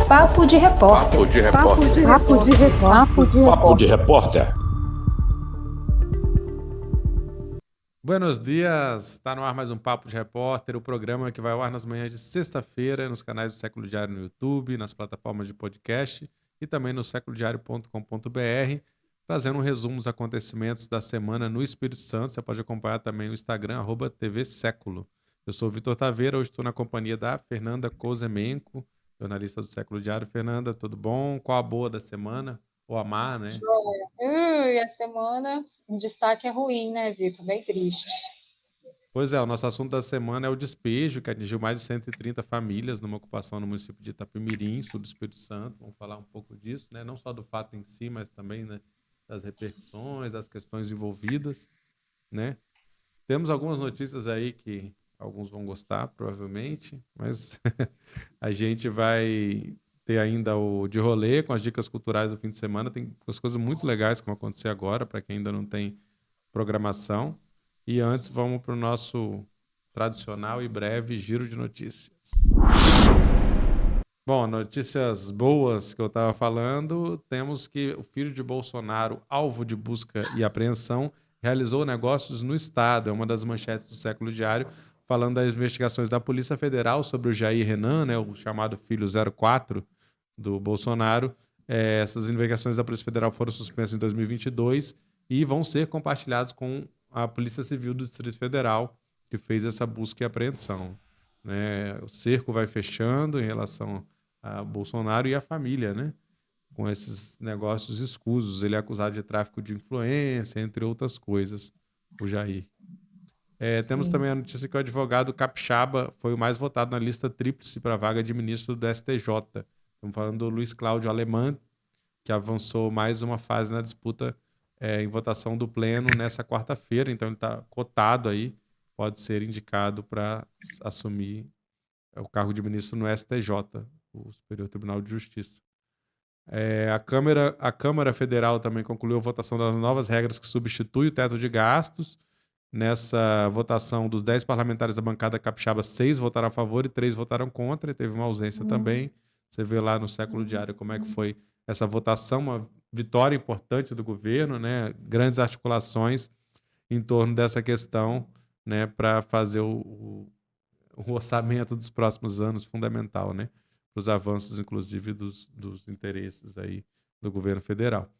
Papo de Repórter. Papo de Papo Repórter. de Repórter. Papo de Papo de Repórter. Buenos dias, está no ar mais um Papo de Repórter, o programa que vai ao ar nas manhãs de sexta-feira nos canais do Século Diário no YouTube, nas plataformas de podcast e também no seculodiario.com.br, trazendo um resumo dos acontecimentos da semana no Espírito Santo. Você pode acompanhar também o Instagram, @tvséculo. Eu sou o Vitor Taveira, hoje estou na companhia da Fernanda Kozemenko, jornalista do Século Diário. Fernanda, tudo bom? Qual a boa da semana? Ou a má, né? A semana, o destaque é ruim, né, Vitor? Bem triste. Pois é, o nosso assunto da semana é o despejo, que atingiu mais de 130 famílias numa ocupação no município de Itapemirim, sul do Espírito Santo. Vamos falar um pouco disso, né? Não só do fato em si, mas também, né, das repercussões, das questões envolvidas, né? Temos algumas notícias aí que alguns vão gostar, provavelmente, mas a gente vai ter ainda o de rolê com as dicas culturais do fim de semana. Tem umas coisas muito legais que vão acontecer agora, para quem ainda não tem programação. E antes, vamos para o nosso tradicional e breve giro de notícias. Bom, notícias boas que eu estava falando, temos que o filho de Bolsonaro, alvo de busca e apreensão, realizou negócios no Estado. É uma das manchetes do Século Diário, falando das investigações da Polícia Federal sobre o Jair Renan, né, o chamado filho 04 do Bolsonaro. Essas investigações da Polícia Federal foram suspensas em 2022 e vão ser compartilhadas com a Polícia Civil do Distrito Federal, que fez essa busca e apreensão, né? O cerco vai fechando em relação a Bolsonaro e a família, né? Com esses negócios escusos. Ele é acusado de tráfico de influência, entre outras coisas, o Jair. Temos também a notícia que o advogado capixaba foi o mais votado na lista tríplice para a vaga de ministro do STJ. Estamos falando do Luiz Cláudio Alemã, que avançou mais uma fase na disputa em votação do pleno nessa quarta-feira. Então ele está cotado aí, pode ser indicado para assumir o cargo de ministro no STJ, o Superior Tribunal de Justiça. A Câmara Federal também concluiu a votação das novas regras que substituem o teto de gastos. Nessa votação, dos 10 parlamentares da bancada capixaba, 6 votaram a favor e 3 votaram contra, e teve uma ausência também. Você vê lá no Século Diário como é que foi essa votação, uma vitória importante do governo, né? Grandes articulações em torno dessa questão, né? Para fazer o orçamento dos próximos anos fundamental, né? Para os avanços, inclusive, dos interesses aí do governo federal.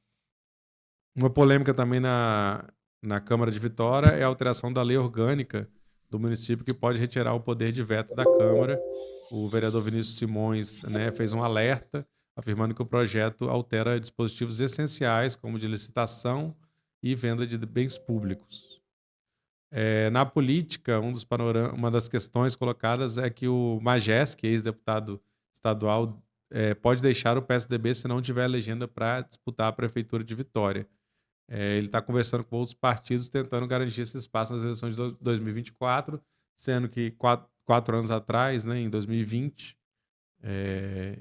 Uma polêmica também na Câmara de Vitória é a alteração da lei orgânica do município, que pode retirar o poder de veto da Câmara. O vereador Vinícius Simões, né, fez um alerta, afirmando que o projeto altera dispositivos essenciais, como de licitação e venda de bens públicos. Na política, uma das questões colocadas é que o Majeski, ex-deputado estadual, pode deixar o PSDB se não tiver legenda para disputar a prefeitura de Vitória. Ele está conversando com outros partidos, tentando garantir esse espaço nas eleições de 2024, sendo que quatro anos atrás, né, em 2020,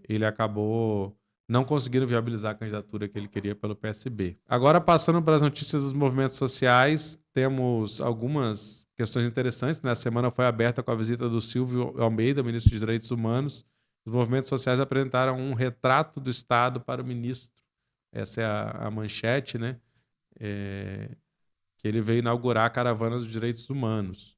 ele acabou não conseguindo viabilizar a candidatura que ele queria pelo PSB. Agora, passando para as notícias dos movimentos sociais, temos algumas questões interessantes. Na semana foi aberta com a visita do Silvio Almeida, ministro dos Direitos Humanos. Os movimentos sociais apresentaram um retrato do Estado para o ministro. Essa é a manchete, né? Que ele veio inaugurar a Caravana dos Direitos Humanos.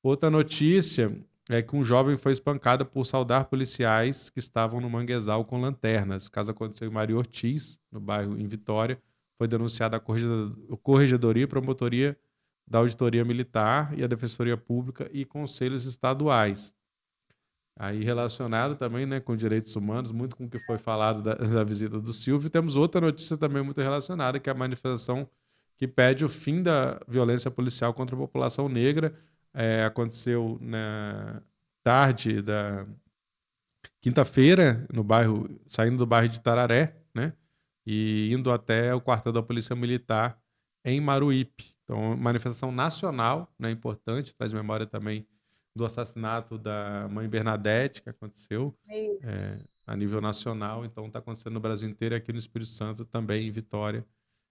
Outra notícia é que um jovem foi espancado por saudar policiais que estavam no manguezal com lanternas. O caso aconteceu em Maria Ortiz, no bairro em Vitória. Foi denunciada a Corregedoria e Promotoria da Auditoria Militar e a Defensoria Pública e conselhos estaduais. Aí relacionado também, né, com direitos humanos, muito com o que foi falado da visita do Silvio. Temos outra notícia também muito relacionada, que é a manifestação que pede o fim da violência policial contra a população negra. Aconteceu na tarde da quinta-feira, saindo do bairro de Tararé, né, e indo até o quartel da Polícia Militar em Maruípe. Então, manifestação nacional, né, importante, traz memória também do assassinato da mãe Bernadette, que aconteceu a nível nacional. Então, está acontecendo no Brasil inteiro e aqui no Espírito Santo também, em Vitória,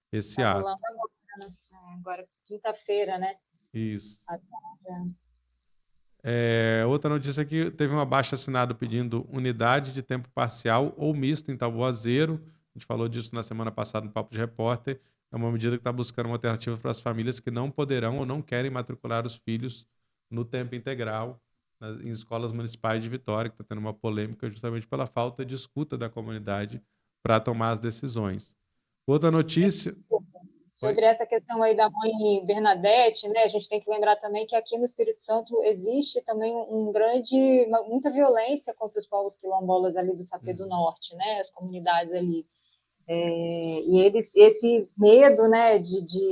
esse Tá ato. rolando agora, quinta-feira, né? Isso. Outra notícia aqui, teve um abaixo-assinado pedindo unidade de tempo parcial ou misto em Taboazeiro. A gente falou disso na semana passada no Papo de Repórter. É uma medida que está buscando uma alternativa para as famílias que não poderão ou não querem matricular os filhos no tempo integral em escolas municipais de Vitória, que está tendo uma polêmica justamente pela falta de escuta da comunidade para tomar as decisões. Outra notícia... Sobre essa questão aí da mãe Bernadette, né? A gente tem que lembrar também que aqui no Espírito Santo existe também muita violência contra os povos quilombolas ali do Sapé do Norte, né? As comunidades ali. E esse medo, né,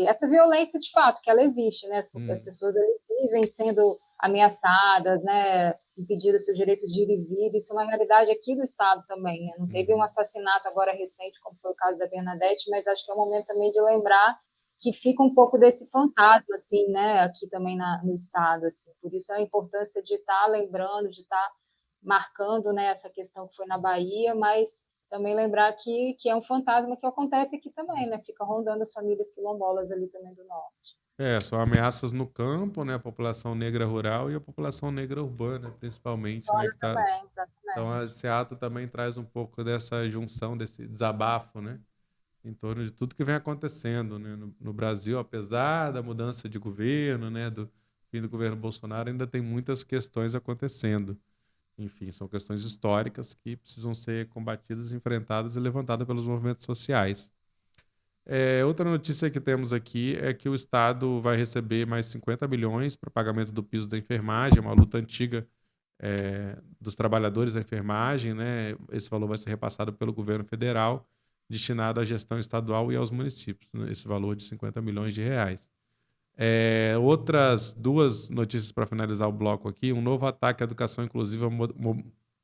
essa violência de fato, que ela existe, né? As pessoas ali vivem sendo ameaçadas, né? Impedidas seu direito de ir e vir. Isso é uma realidade aqui do estado também, né? Não teve um assassinato agora recente, como foi o caso da Bernadette, mas acho que é o momento também de lembrar que fica um pouco desse fantasma, assim, né? Aqui também no estado, assim. Por isso a importância de estar lembrando, de estar marcando, né, essa questão que foi na Bahia, mas também lembrar que é um fantasma que acontece aqui também, né? Fica rondando as famílias quilombolas ali também do norte. São ameaças no campo, né? A população negra rural e a população negra urbana, principalmente, né? Que tá... Também, Então, exatamente. esse ato também traz um pouco dessa junção, desse desabafo, né? Em torno de tudo que vem acontecendo, né? No Brasil, apesar da mudança de governo, né? Do fim do governo Bolsonaro, ainda tem muitas questões acontecendo. Enfim, são questões históricas que precisam ser combatidas, enfrentadas e levantadas pelos movimentos sociais. Outra notícia que temos aqui é que o Estado vai receber mais 50 milhões para o pagamento do piso da enfermagem, uma luta antiga dos trabalhadores da enfermagem, né? Esse valor vai ser repassado pelo governo federal, destinado à gestão estadual e aos municípios, né? Esse valor de 50 milhões de reais. Outras duas notícias para finalizar o bloco aqui. Um novo ataque à educação inclusiva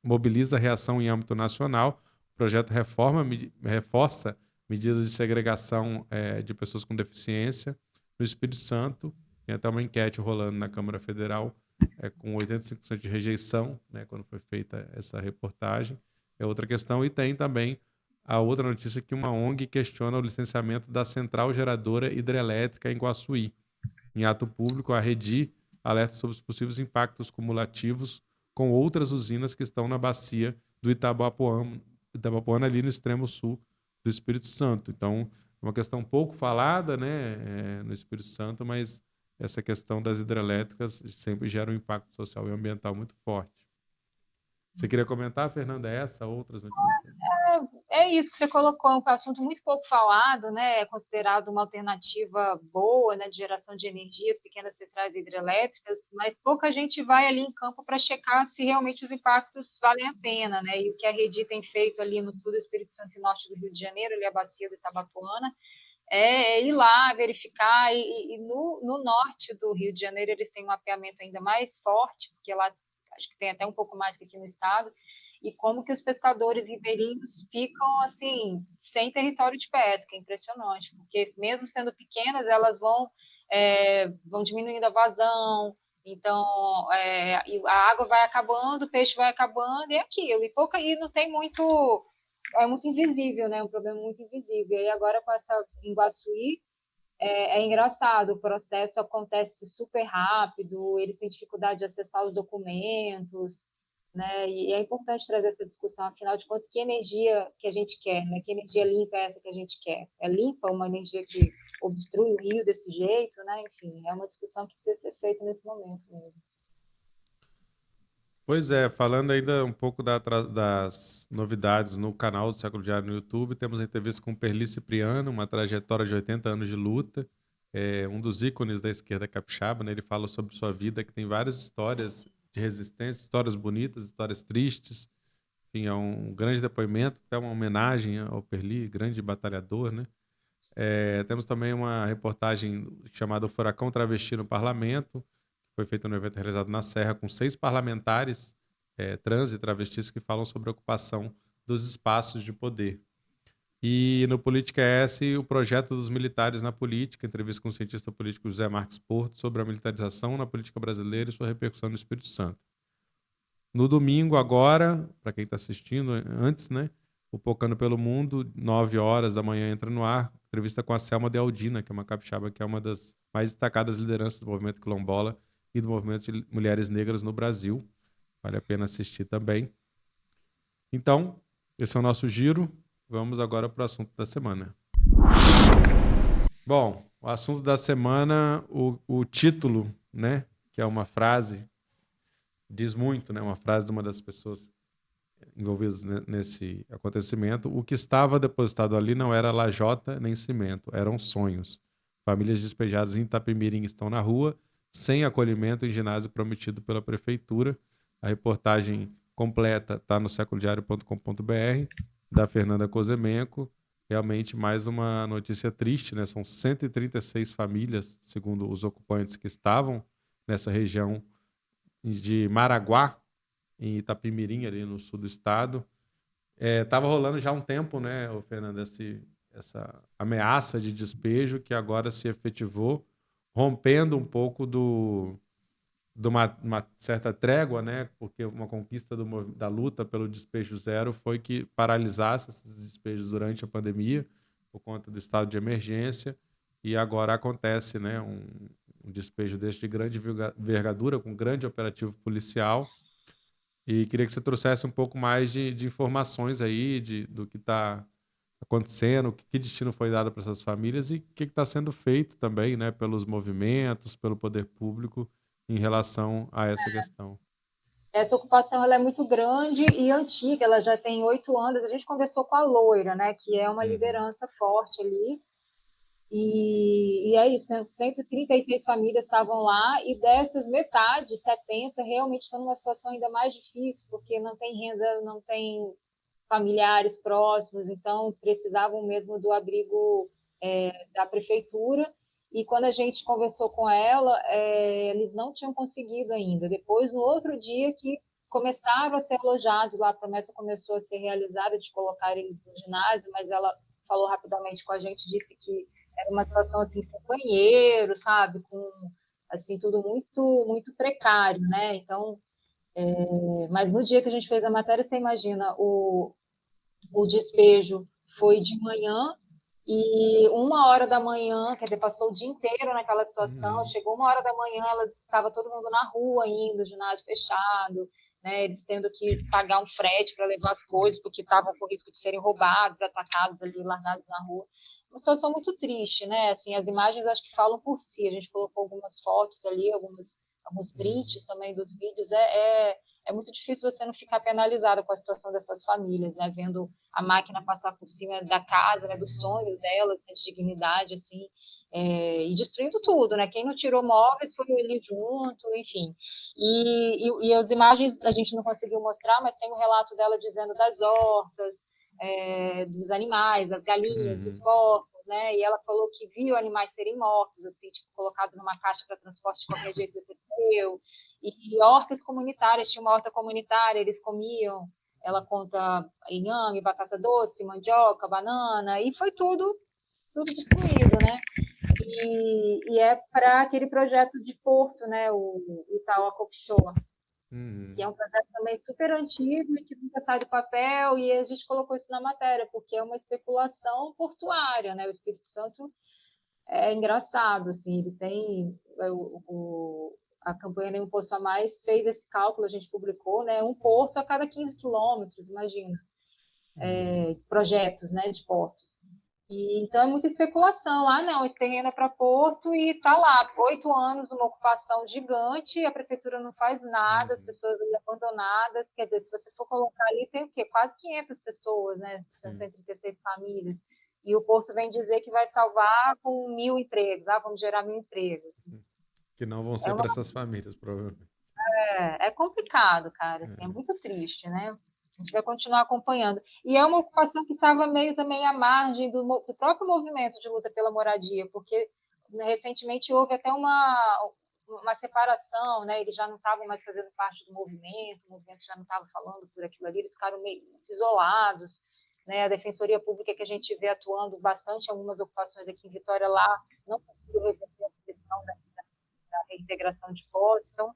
mobiliza reação em âmbito nacional. O projeto reforça medidas de segregação de pessoas com deficiência. No Espírito Santo, tem até uma enquete rolando na Câmara Federal com 85% de rejeição, né, quando foi feita essa reportagem. É outra questão. E tem também a outra notícia que uma ONG questiona o licenciamento da central geradora hidrelétrica em Guaçuí. Em ato público, a Redi alerta sobre os possíveis impactos cumulativos com outras usinas que estão na bacia do Itabapoana, ali no extremo sul do Espírito Santo. Então, é uma questão pouco falada, né, no Espírito Santo, mas essa questão das hidrelétricas sempre gera um impacto social e ambiental muito forte. Você queria comentar, Fernanda, essa, outras notícias? É isso que você colocou, um assunto muito pouco falado, né? É considerado uma alternativa boa, né, de geração de energias, pequenas centrais hidrelétricas, mas pouca gente vai ali em campo para checar se realmente os impactos valem a pena, né? E o que a Redi tem feito ali no sul do Espírito Santo e norte do Rio de Janeiro, ali a bacia do Itabapoana, é ir lá verificar, e no norte do Rio de Janeiro eles têm um mapeamento ainda mais forte, porque lá acho que tem até um pouco mais que aqui no estado, e como que os pescadores ribeirinhos ficam assim, sem território de pesca, é impressionante, porque mesmo sendo pequenas, elas vão diminuindo a vazão, então a água vai acabando, o peixe vai acabando, e é aquilo, e não tem muito, é muito invisível, né? Um problema muito invisível. E agora com essa em Guaçuí, é engraçado, o processo acontece super rápido, eles têm dificuldade de acessar os documentos, né? E é importante trazer essa discussão, afinal de contas, que energia que a gente quer, né? Que energia limpa é essa que a gente quer? É limpa uma energia que obstrui o rio desse jeito, né? Enfim, é uma discussão que precisa ser feita nesse momento mesmo. Pois é, falando ainda um pouco das novidades no canal do Século Diário no YouTube, temos a entrevista com Perli Cipriano, uma trajetória de 80 anos de luta, um dos ícones da esquerda capixaba, né? Ele fala sobre sua vida, que tem várias histórias de resistência, histórias bonitas, histórias tristes. Enfim, é um grande depoimento, até uma homenagem ao Perli, grande batalhador, né? Temos também uma reportagem chamada Furacão Travesti no Parlamento, foi feito no evento realizado na Serra com 6 parlamentares trans e travestis que falam sobre a ocupação dos espaços de poder. E no Política S, o projeto dos militares na política, entrevista com o cientista político José Marques Porto sobre a militarização na política brasileira e sua repercussão no Espírito Santo. No domingo agora, para quem está assistindo antes, né, o Pocando pelo Mundo, 9 horas da manhã entra no ar, entrevista com a Selma de Aldina, que é uma capixaba que é uma das mais destacadas lideranças do movimento quilombola e do movimento de mulheres negras no Brasil. Vale a pena assistir também. Então, esse é o nosso giro. Vamos agora para o assunto da semana. Bom, o assunto da semana, o título, né, que é uma frase, diz muito, né, uma frase de uma das pessoas envolvidas nesse acontecimento. O que estava depositado ali não era lajota nem cimento, eram sonhos. Famílias despejadas em Itapemirim estão na rua, sem acolhimento em ginásio prometido pela prefeitura. A reportagem completa está no seculodiario.com.br, da Fernanda Cozemenco. Realmente mais uma notícia triste, né? São 136 famílias, segundo os ocupantes que estavam nessa região de Maraguá, em Itapemirim, ali no sul do estado. Estava rolando já há um tempo, né, Fernando, essa ameaça de despejo que agora se efetivou, rompendo um pouco de uma certa trégua, né, porque uma conquista da luta pelo despejo zero foi que paralisasse esses despejos durante a pandemia, por conta do estado de emergência, e agora acontece, né, um despejo desse de grande envergadura, com grande operativo policial. E queria que você trouxesse um pouco mais de informações aí do que está acontecendo, que destino foi dado para essas famílias e o que está sendo feito também, né, pelos movimentos, pelo poder público em relação a essa questão. Essa ocupação ela é muito grande e antiga, ela já tem 8 anos. A gente conversou com a Loira, né, que é uma liderança forte ali. E aí, 136 famílias estavam lá, e dessas, metade, 70, realmente estão numa situação ainda mais difícil, porque não tem renda, não tem familiares próximos, então precisavam mesmo do abrigo da prefeitura. E quando a gente conversou com ela, eles não tinham conseguido ainda. Depois, no outro dia, que começaram a ser alojados lá, a promessa começou a ser realizada de colocar eles no ginásio, mas ela falou rapidamente com a gente, disse que era uma situação assim, sem banheiro, sabe? Com assim, tudo muito, muito precário, né? Então, mas no dia que a gente fez a matéria, você imagina, o despejo foi de manhã, e 1 hora da manhã, quer dizer, passou o dia inteiro naquela situação, chegou 1 hora da manhã, estava todo mundo na rua ainda, o ginásio fechado, né, eles tendo que pagar um frete para levar as coisas, porque estavam com risco de serem roubados, atacados ali, largados na rua. Uma situação muito triste, né? Assim, as imagens acho que falam por si. A gente colocou algumas fotos ali, alguns prints também dos vídeos. É muito difícil você não ficar penalizado com a situação dessas famílias, né? Vendo a máquina passar por cima da casa, né? Do sonho delas, né? De dignidade, assim, e destruindo tudo, né? Quem não tirou móveis foi ali junto, enfim. E as imagens a gente não conseguiu mostrar, mas tem um relato dela dizendo das hortas, dos animais, das galinhas, dos porcos, né? E ela falou que viu animais serem mortos, assim, tipo, colocado numa caixa para transporte de qualquer jeito, e hortas comunitárias, tinha uma horta comunitária, eles comiam, ela conta inhame, batata doce, mandioca, banana, e foi tudo destruído, né? E é para aquele projeto de porto, né? O Itaú Offshore, que é um projeto também super antigo e que nunca sai do papel, e a gente colocou isso na matéria, porque é uma especulação portuária, né? O Espírito Santo é engraçado, assim, ele tem a campanha Nem um Poço a Mais fez esse cálculo, a gente publicou, né? Um porto a cada 15 quilômetros, imagina, projetos, né, de portos. E, então é muita especulação. Ah, não, esse terreno é para porto e está lá, 8 anos, uma ocupação gigante, a prefeitura não faz nada, as pessoas ali abandonadas. Quer dizer, se você for colocar ali, tem o quê? Quase 500 pessoas, né? 136 famílias. E o Porto vem dizer que vai salvar com 1.000 empregos. Ah, vamos gerar 1.000 empregos. Que não vão ser para essas famílias, provavelmente. É complicado, cara. Assim, é muito triste, né? A gente vai continuar acompanhando. E é uma ocupação que estava meio também à margem do próprio movimento de luta pela moradia, porque recentemente houve até uma separação, né? Eles já não estavam mais fazendo parte do movimento, o movimento já não estava falando por aquilo ali, eles ficaram meio isolados, né? A Defensoria Pública, que a gente vê atuando bastante em algumas ocupações aqui em Vitória, lá não conseguiu reverter a questão da reintegração de posse, então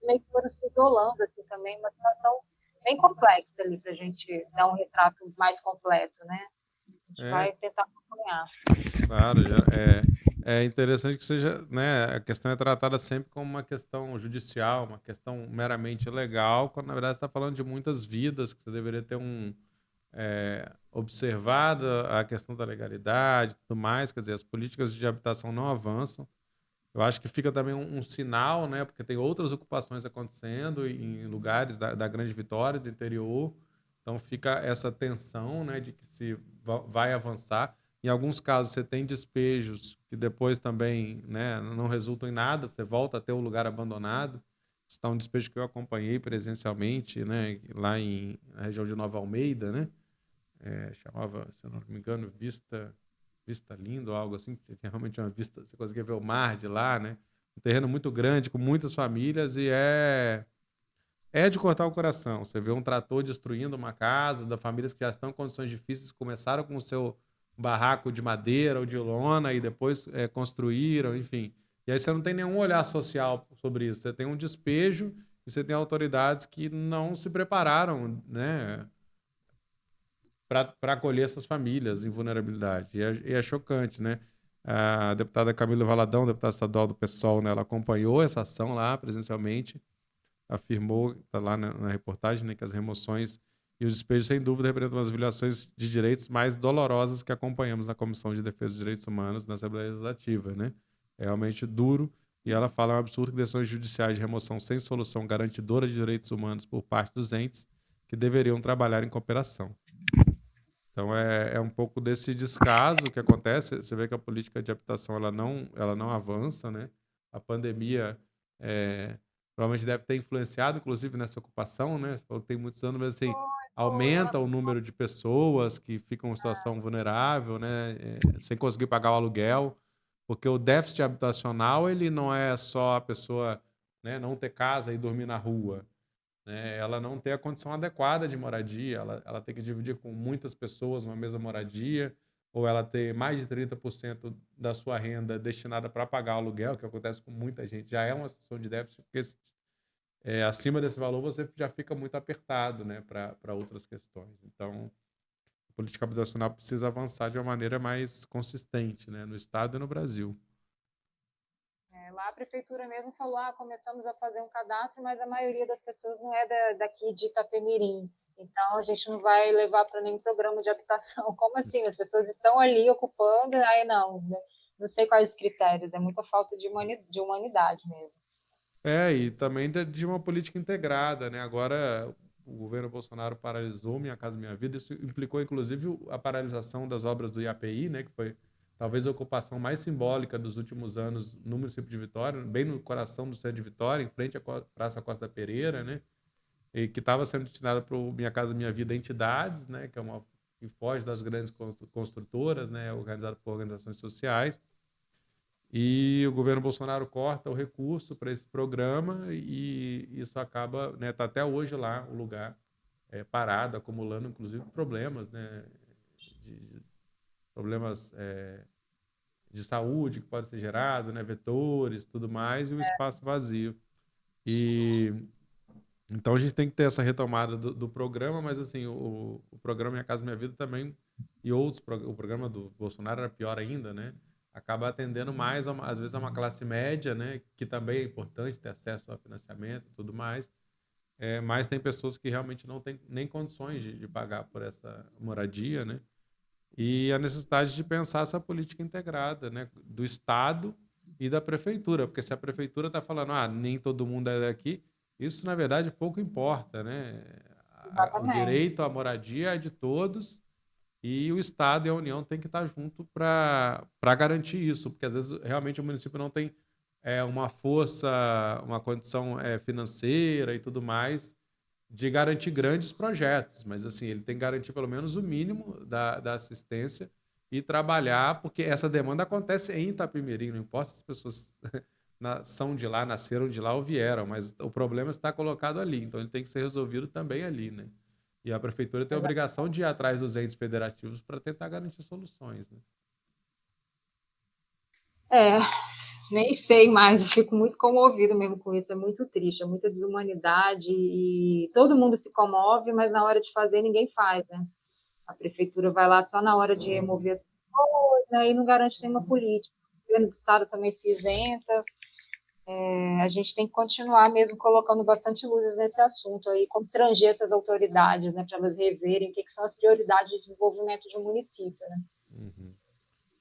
meio que foram se isolando assim também, uma situação bem complexa ali para a gente dar um retrato mais completo, né? A gente vai tentar acompanhar. Claro, é interessante que seja, né, a questão é tratada sempre como uma questão judicial, uma questão meramente legal, quando na verdade você está falando de muitas vidas, que você deveria ter observado a questão da legalidade e tudo mais, quer dizer, as políticas de habitação não avançam. Eu acho que fica também um sinal, né, porque tem outras ocupações acontecendo em lugares da Grande Vitória, do interior, então fica essa tensão, né, de que se vai avançar. Em alguns casos você tem despejos que depois também, né, não resultam em nada, você volta a ter o lugar abandonado. Está um despejo que eu acompanhei presencialmente, né, lá na região de Nova Almeida, né, chamava, se eu não me engano, Vista Lindo, algo assim, que tem realmente uma vista, você conseguia ver o mar de lá, né? Um terreno muito grande, com muitas famílias, e é de cortar o coração. Você vê um trator destruindo uma casa, da famílias que já estão em condições difíceis, começaram com o seu barraco de madeira ou de lona e depois construíram, enfim. E aí você não tem nenhum olhar social sobre isso. Você tem um despejo e você tem autoridades que não se prepararam, né, para acolher essas famílias em vulnerabilidade. E é chocante, né? A deputada Camila Valadão, deputada estadual do PSOL, né, ela acompanhou essa ação lá presencialmente, afirmou, está lá na reportagem, né, que as remoções e os despejos, sem dúvida, representam as violações de direitos mais dolorosas que acompanhamos na Comissão de Defesa dos Direitos Humanos na Assembleia Legislativa, né? É realmente duro. E ela fala: é um absurdo que decisões judiciais de remoção sem solução garantidora de direitos humanos por parte dos entes que deveriam trabalhar em cooperação. Então é um pouco desse descaso que acontece. Você vê que a política de habitação ela não avança, né? A pandemia provavelmente deve ter influenciado, inclusive, nessa ocupação, né? Você falou que tem muitos anos, mas assim, Ela aumenta o número de pessoas que ficam em situação vulnerável, né? Sem conseguir pagar o aluguel, porque o déficit habitacional ele não é só a pessoa, né, não ter casa e dormir na rua, né? Ela não tem a condição adequada de moradia, ela tem que dividir com muitas pessoas uma mesma moradia, ou ela ter mais de 30% da sua renda destinada para pagar o aluguel, que acontece com muita gente, já é uma situação de déficit, porque acima desse valor você já fica muito apertado, né, para outras questões. Então, a política habitacional precisa avançar de uma maneira mais consistente, né, no Estado e no Brasil. Lá a prefeitura mesmo falou: começamos a fazer um cadastro, mas a maioria das pessoas não é daqui de Itapemirim. Então, a gente não vai levar para nenhum programa de habitação. Como assim? As pessoas estão ali ocupando, aí não sei quais os critérios, é muita falta de humanidade mesmo. E também de uma política integrada, né? Agora o governo Bolsonaro paralisou Minha Casa Minha Vida, isso implicou inclusive a paralisação das obras do IAPI, né? Que foi talvez a ocupação mais simbólica dos últimos anos no município de Vitória, bem no coração do centro de Vitória, em frente à Praça Costa Pereira, né? E que estava sendo destinada para o Minha Casa Minha Vida entidades, né? Que é uma que foge das grandes construtoras, né? Organizado por organizações sociais. E o governo Bolsonaro corta o recurso para esse programa e isso acaba, né, tá até hoje lá o lugar parado, acumulando inclusive problemas, né, de problemas de saúde que pode ser gerado, né, vetores, tudo mais, e o espaço vazio. E então a gente tem que ter essa retomada do programa, mas assim, o programa Minha Casa Minha Vida também, e outros, o programa do Bolsonaro era pior ainda, né? Acaba atendendo mais, às vezes, a uma classe média, né? Que também é importante ter acesso a financiamento e tudo mais. Mas tem pessoas que realmente não têm nem condições de pagar por essa moradia, né? E a necessidade de pensar essa política integrada, né? Do Estado e da prefeitura, porque se a prefeitura está falando, nem todo mundo é daqui, isso na verdade pouco importa, né? O Exatamente. direito à moradia é de todos e o Estado e a União têm que estar junto para garantir isso, porque às vezes realmente o município não tem uma força, uma condição financeira e tudo mais de garantir grandes projetos, mas assim, ele tem que garantir pelo menos o mínimo da assistência e trabalhar, porque essa demanda acontece em Itapemirim, não importa se as pessoas são de lá, nasceram de lá ou vieram, mas o problema está colocado ali, então ele tem que ser resolvido também ali, né? E a prefeitura tem a obrigação de ir atrás dos entes federativos para tentar garantir soluções, né? Nem sei mais, eu fico muito comovido mesmo com isso, é muito triste, é muita desumanidade e todo mundo se comove, mas na hora de fazer ninguém faz, né? A prefeitura vai lá só na hora de remover as pessoas, né, e não garante nenhuma política. governo do estado também se isenta. A gente tem que continuar mesmo colocando bastante luzes nesse assunto aí, constranger essas autoridades, né, para elas reverem o que são as prioridades de desenvolvimento de um município, né? Uhum.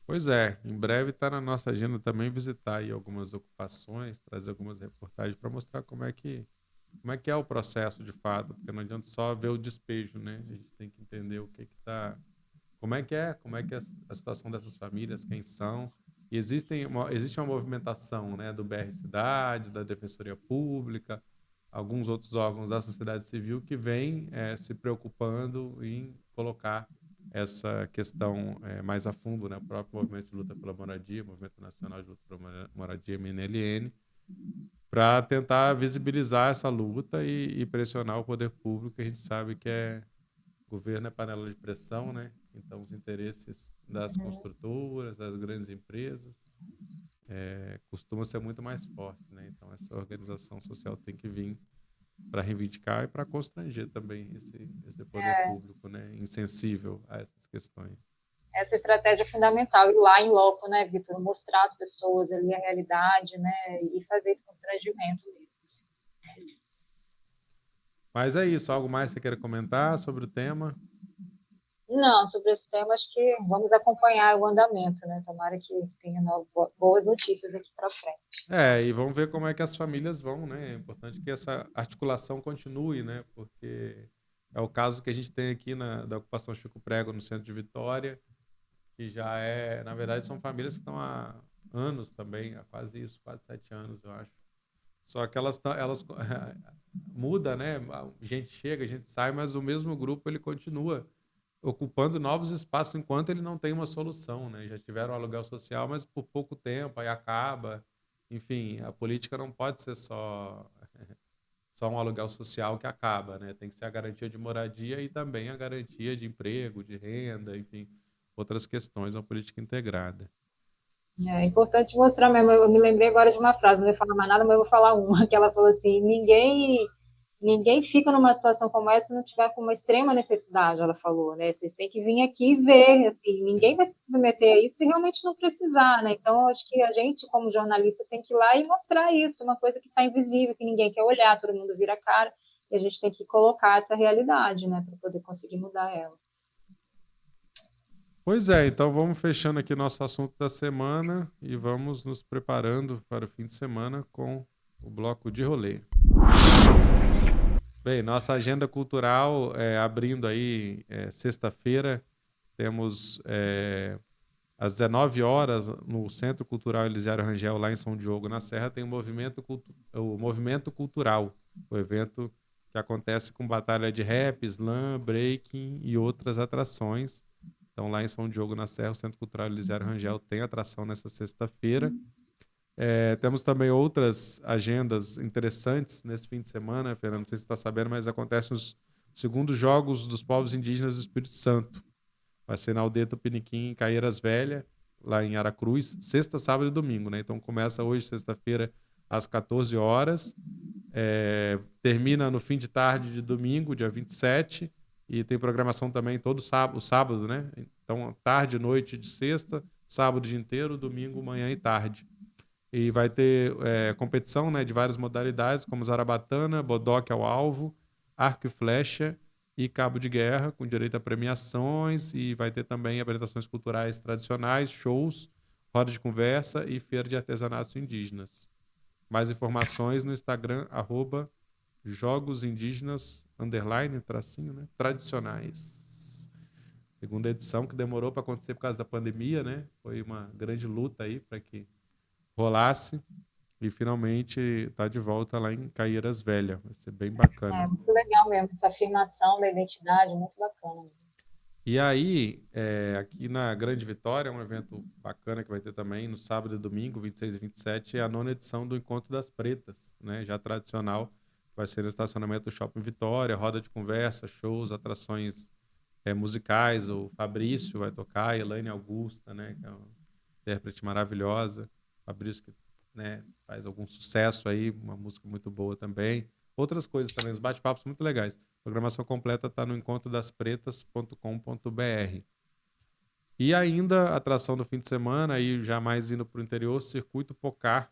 Pois é, em breve está na nossa agenda também visitar aí algumas ocupações, trazer algumas reportagens para mostrar como é que é o processo de fato, porque não adianta só ver o despejo, né? A gente tem que entender o que está, como é que é a situação dessas famílias, quem são. E existe uma movimentação, né, do BR Cidade, da Defensoria Pública, alguns outros órgãos da sociedade civil que vêm se preocupando em colocar essa questão mais a fundo, né? O próprio Movimento de Luta pela Moradia, Movimento Nacional de Luta pela Moradia, MNLN, para tentar visibilizar essa luta e pressionar o poder público, que a gente sabe que governo é panela de pressão, né? Então, os interesses das construtoras, das grandes empresas, costumam ser muito mais fortes, né? Então, essa organização social tem que vir para reivindicar e para constranger também esse poder público, né? Insensível a essas questões. Essa estratégia é fundamental, ir lá em loco, né, Vitor? Mostrar às pessoas ali a realidade, né, e fazer esse constrangimento mesmo. Assim. Mas é isso. Algo mais que você queira comentar sobre o tema? Não, sobre esse tema, acho que vamos acompanhar o andamento, né? Tomara que tenha boas notícias aqui para frente. E vamos ver como é que as famílias vão, né? É importante que essa articulação continue, né? Porque é o caso que a gente tem aqui da ocupação Chico Prego, no centro de Vitória, que já na verdade, são famílias que estão há anos também, há quase 7 anos, eu acho. Só que elas muda, né? A gente chega, a gente sai, mas o mesmo grupo ele continua ocupando novos espaços enquanto ele não tem uma solução, né? Já tiveram aluguel social, mas por pouco tempo, aí acaba. Enfim, a política não pode ser só um aluguel social que acaba, né? Tem que ser a garantia de moradia e também a garantia de emprego, de renda, enfim, outras questões, uma política integrada. É importante mostrar mesmo. Eu me lembrei agora de uma frase, não vou falar mais nada, mas eu vou falar uma, que ela falou assim: ninguém fica numa situação como essa se não tiver com uma extrema necessidade, ela falou, né? Vocês têm que vir aqui e ver, assim, ninguém vai se submeter a isso se realmente não precisar, né? Então, acho que a gente, como jornalista, tem que ir lá e mostrar isso, uma coisa que está invisível, que ninguém quer olhar, todo mundo vira a cara, e a gente tem que colocar essa realidade, né, para poder conseguir mudar ela. Pois é, então vamos fechando aqui nosso assunto da semana e vamos nos preparando para o fim de semana com o bloco de rolê. Bem, nossa agenda cultural, abrindo aí, sexta-feira, temos às 19 horas, no Centro Cultural Elisiário Rangel, lá em São Diogo, na Serra, tem o Movimento Cultural, o evento que acontece com batalha de rap, slam, breaking e outras atrações. Então, lá em São Diogo, na Serra, o Centro Cultural Elisiário Rangel tem atração nessa sexta-feira. Temos também outras agendas interessantes nesse fim de semana, Fernando, não sei se você está sabendo, mas acontecem os segundos Jogos dos Povos Indígenas do Espírito Santo. Vai ser na Aldeia Tupiniquim, em Caieiras Velha, lá em Aracruz, sexta, sábado e domingo, né? Então começa hoje, sexta-feira, às 14 horas, termina no fim de tarde de domingo, dia 27, e tem programação também todo sábado, né? Então, tarde e noite de sexta, sábado o dia inteiro, domingo, manhã e tarde. E vai ter competição, né, de várias modalidades, como zarabatana, bodoque ao alvo, arco e flecha e cabo de guerra, com direito a premiações, e vai ter também apresentações culturais tradicionais, shows, roda de conversa e feira de artesanatos indígenas. Mais informações no Instagram, @jogosindígenas, _, né, tradicionais. Segunda edição que demorou para acontecer por causa da pandemia, né? Foi uma grande luta aí para que rolasse e finalmente está de volta lá em Caieiras Velha. Vai ser bem bacana. Muito legal mesmo, essa afirmação da identidade, muito bacana. E aí, aqui na Grande Vitória, um evento bacana que vai ter também no sábado e domingo, 26 e 27, é a 9ª edição do Encontro das Pretas, né? Já tradicional, vai ser no estacionamento do Shopping Vitória, roda de conversa, shows, atrações musicais. O Fabrício vai tocar, a Elaine Augusta, né? Que é uma intérprete maravilhosa. Fabrício que, né, faz algum sucesso aí, uma música muito boa também. Outras coisas também, os bate-papos muito legais. A programação completa está no encontrodaspretas.com.br. E ainda, atração do fim de semana, aí já mais indo para o interior, Circuito Pocar,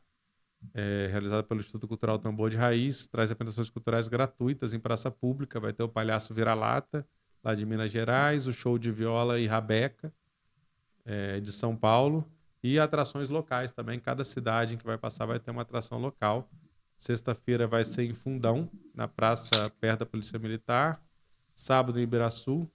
realizado pelo Instituto Cultural Tambor de Raiz, traz apresentações culturais gratuitas em praça pública, vai ter o Palhaço Vira-Lata, lá de Minas Gerais, o show de viola e rabeca, de São Paulo, e atrações locais também, cada cidade em que vai passar vai ter uma atração local. Sexta-feira vai ser em Fundão, na praça perto da Polícia Militar, sábado em Ibiraçu,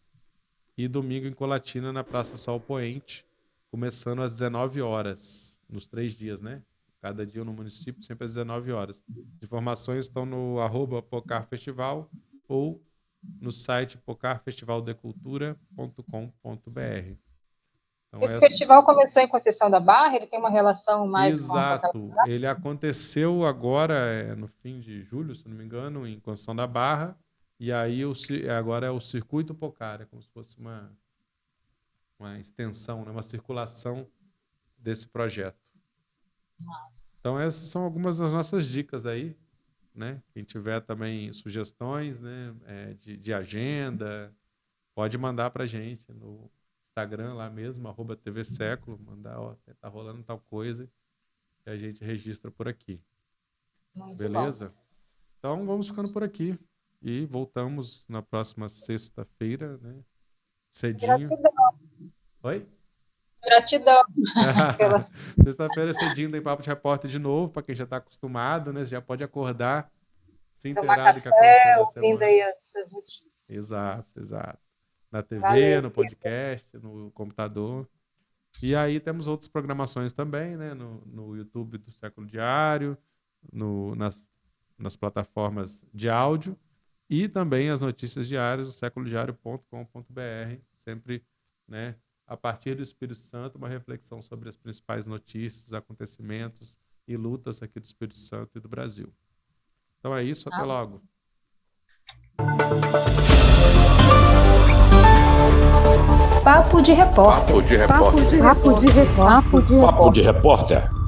e domingo em Colatina, na Praça Sol Poente, começando às 19 horas, nos 3 dias, né? Cada dia no município, sempre às 19 horas. As informações estão no @pocarfestival ou no site pocarfestivaldecultura.com.br. Então, Esse festival começou em Conceição da Barra, ele tem uma relação mais com a Exato. Ele aconteceu agora, no fim de julho, se não me engano, em Conceição da Barra. E aí agora é o Circuito Pocar, como se fosse uma extensão, né? Uma circulação desse projeto. Então essas são algumas das nossas dicas aí, né? Quem tiver também sugestões, né, de agenda, pode mandar para a gente no Instagram lá mesmo, @tvséculo, mandar, tá rolando tal coisa, que a gente registra por aqui. Muito Beleza? bom. Então vamos ficando por aqui. E voltamos na próxima sexta-feira, né? Cedinho. Gratidão. Oi? Gratidão. Sexta-feira cedinho tem Papo de Repórter de novo, para quem já está acostumado, né? Você já pode acordar, se inteirar do que aconteceu na semana. Ouvindo aí essas notícias. Exato. Na TV, Valeu, no podcast, no computador. E aí temos outras programações também, né? No YouTube do Século Diário, nas plataformas de áudio. E também as notícias diárias do seculodiario.com.br, sempre, né, a partir do Espírito Santo, uma reflexão sobre as principais notícias, acontecimentos e lutas aqui do Espírito Santo e do Brasil. Então é isso, até logo. Papo de Repórter. Papo de Repórter. Papo de Repórter.